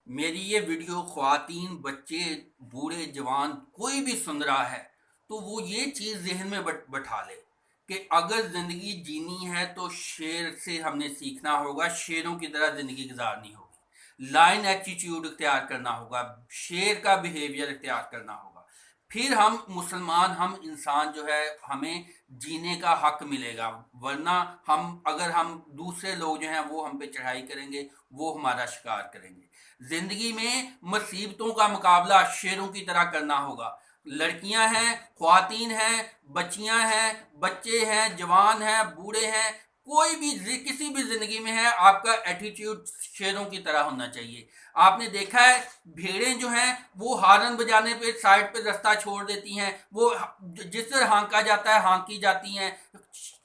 मेरी ये वीडियो ख्वातीन, बच्चे, बूढ़े, जवान कोई भी सुन रहा है तो वो ये चीज़ जहन में बैठा ले कि अगर ज़िंदगी जीनी है तो शेर से हमने सीखना होगा, शेरों की तरह ज़िंदगी गुजारनी होगी, लाइन एटीट्यूड इख्तियार करना होगा, शेर का बिहेवियर इख्तियार करना होगा। फिर हम मुसलमान, हम इंसान जो है, हमें जीने का हक मिलेगा। वरना हम दूसरे लोग जो हैं वो हम पे चढ़ाई करेंगे, वो हमारा शिकार करेंगे। जिंदगी में मुसीबतों का मुकाबला शेरों की तरह करना होगा। लड़कियां हैं, ख्वातीन हैं, बच्चियां हैं, बच्चे हैं, जवान हैं, बूढ़े हैं, कोई भी किसी भी जिंदगी में है, आपका एटीट्यूड शेरों की तरह होना चाहिए। आपने देखा है भेड़ें जो हैं वो हारन बजाने पे साइड पे रास्ता छोड़ देती हैं, वो जिस तरह हाँका जाता है हाँकी जाती हैं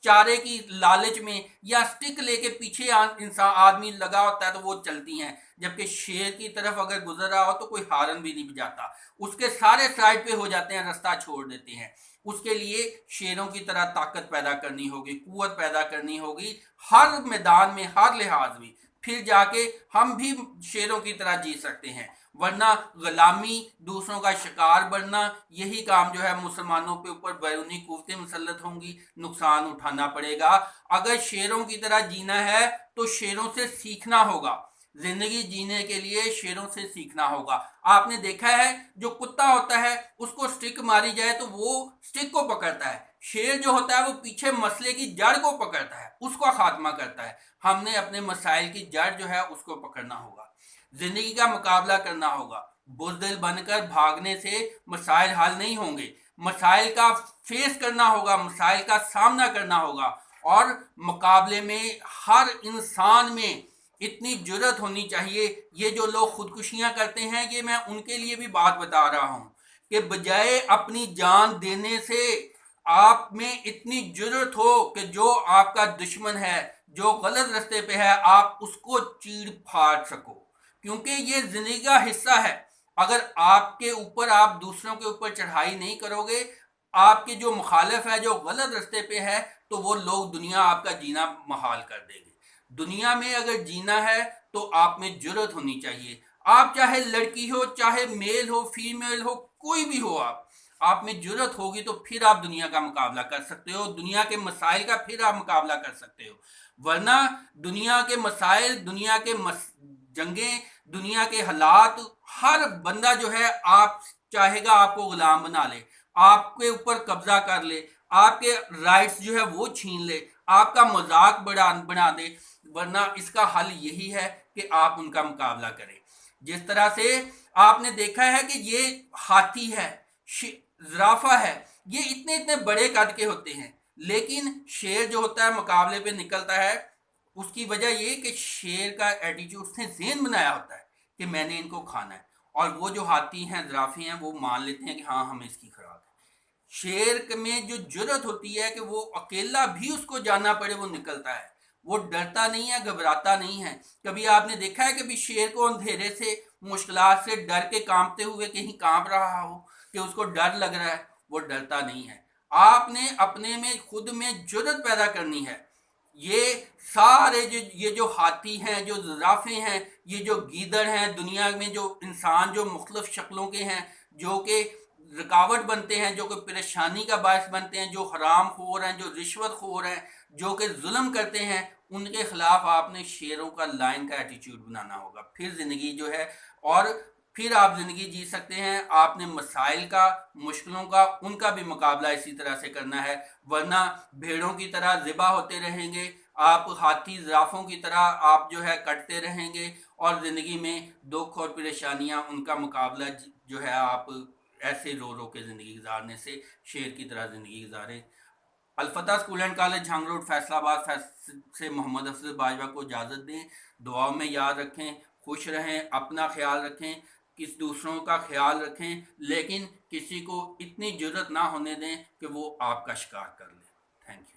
चारे की लालच में, या स्टिक लेके पीछे इंसान आदमी लगा होता है तो वो चलती हैं। जबकि शेर की तरफ अगर गुजर रहा हो तो कोई हारन भी नहीं बजाता, उसके सारे साइड पे हो जाते हैं, रास्ता छोड़ देते हैं। उसके लिए शेरों की तरह ताकत पैदा करनी होगी, कुव्वत पैदा करनी होगी हर मैदान में, हर लिहाज में। फिर जाके हम भी शेरों की तरह जी सकते हैं। वरना गुलामी, दूसरों का शिकार बनना, यही काम जो है मुसलमानों के ऊपर बैरूनी कुव्वतें मुसल्लत होंगी, नुकसान उठाना पड़ेगा। अगर शेरों की तरह जीना है तो शेरों से सीखना होगा। जिंदगी जीने के लिए शेरों से सीखना होगा। आपने देखा है जो कुत्ता होता है उसको स्टिक मारी जाए तो वो स्टिक को पकड़ता है, शेर जो होता है वो पीछे मसले की जड़ को पकड़ता है, उसका खात्मा करता है। हमने अपने मसाइल की जड़ जो है उसको पकड़ना होगा, जिंदगी का मुकाबला करना होगा। बुजदिल बनकर भागने से मसाइल हल नहीं होंगे, मसाइल का फेस करना होगा, मसाइल का सामना करना होगा। और मुकाबले में हर इंसान में इतनी जुर्रत होनी चाहिए। ये जो लोग खुदकुशियां करते हैं, ये मैं उनके लिए भी बात बता रहा हूं कि बजाय अपनी जान देने से आप में इतनी जुर्रत हो कि जो आपका दुश्मन है, जो गलत रास्ते पे है, आप उसको चीड़ फाड़ सको। क्योंकि ये जिंदगी का हिस्सा है। अगर आपके ऊपर, आप दूसरों के ऊपर चढ़ाई नहीं करोगे, आपके जो मुखालिफ है, जो गलत रास्ते पे है, तो वो लोग, दुनिया आपका जीना महाल कर देगी। दुनिया में अगर जीना है तो आप में जुर्रत होनी चाहिए। आप चाहे लड़की हो, चाहे मेल हो, फीमेल हो, कोई भी हो, आप में जुर्रत होगी तो फिर आप दुनिया का मुकाबला कर सकते हो, दुनिया के मसाइल का फिर आप मुकाबला कर सकते हो। वरना दुनिया के मसाइल, दुनिया के जंगें, दुनिया के हालात, हर बंदा जो है आप चाहेगा आपको गुलाम बना ले, आपके ऊपर कब्जा कर ले, आपके राइट्स जो है वो छीन ले, आपका मजाक बना दे। वरना इसका हल यही है कि आप उनका मुकाबला करें। जिस तरह से आपने देखा है कि ये हाथी है, जिराफा है, ये इतने इतने बड़े कद के होते हैं, लेकिन शेर जो होता है मुकाबले पे निकलता है। उसकी वजह ये कि शेर का एटीट्यूड, उसने ज़हन बनाया होता है कि मैंने इनको खाना है। और वो जो हाथी हैं, जिराफे हैं, वो मान लेते हैं कि हाँ हमें इसकी खुराक है। शेर में जो जुर्रत होती है कि वो अकेला भी उसको जाना पड़े वो निकलता है, वो डरता नहीं है, घबराता नहीं है। कभी आपने देखा है कभी शेर को अंधेरे से, मुश्किलात से डर के कांपते हुए कहीं कांप रहा हो, कि उसको डर लग रहा है? वो डरता नहीं है। आपने अपने में, खुद में जुर्रत पैदा करनी है। ये सारे ये जो हाथी हैं, जो जिराफे हैं, ये जो गीदड़ हैं, दुनिया में जो इंसान जो मुख्तलिफ शक्लों के हैं, जो कि रुकावट बनते हैं, जो कि परेशानी का बायस बनते हैं, जो हराम खोर हैं, जो रिश्वत खोर हैं, जो कि जुल्म करते हैं, उनके खिलाफ आपने शेरों का, लाइन का एटीट्यूड बनाना होगा। फिर ज़िंदगी जो है, और फिर आप ज़िंदगी जी सकते हैं। आपने मसाइल का, मुश्किलों का, उनका भी मुकाबला इसी तरह से करना है। वरना भेड़ों की तरह ज़िबा होते रहेंगे, आप हाथी जिराफों की तरह आप जो है कटते रहेंगे, और ज़िंदगी में दुख और परेशानियां, उनका मुकाबला जो है आप ऐसे रो रो के ज़िंदगी गुजारने से शेर की तरह ज़िंदगी गुजारें। Alfata school and college, Jhang road, Faisalabad से मोहम्मद अफजल बाजवा को इजाज़त दें। दुआओं में याद रखें, खुश रहें, अपना ख्याल रखें, किस दूसरों का ख्याल रखें, लेकिन किसी को इतनी जुर्रत ना होने दें कि वो आपका शिकार कर ले। Thank you.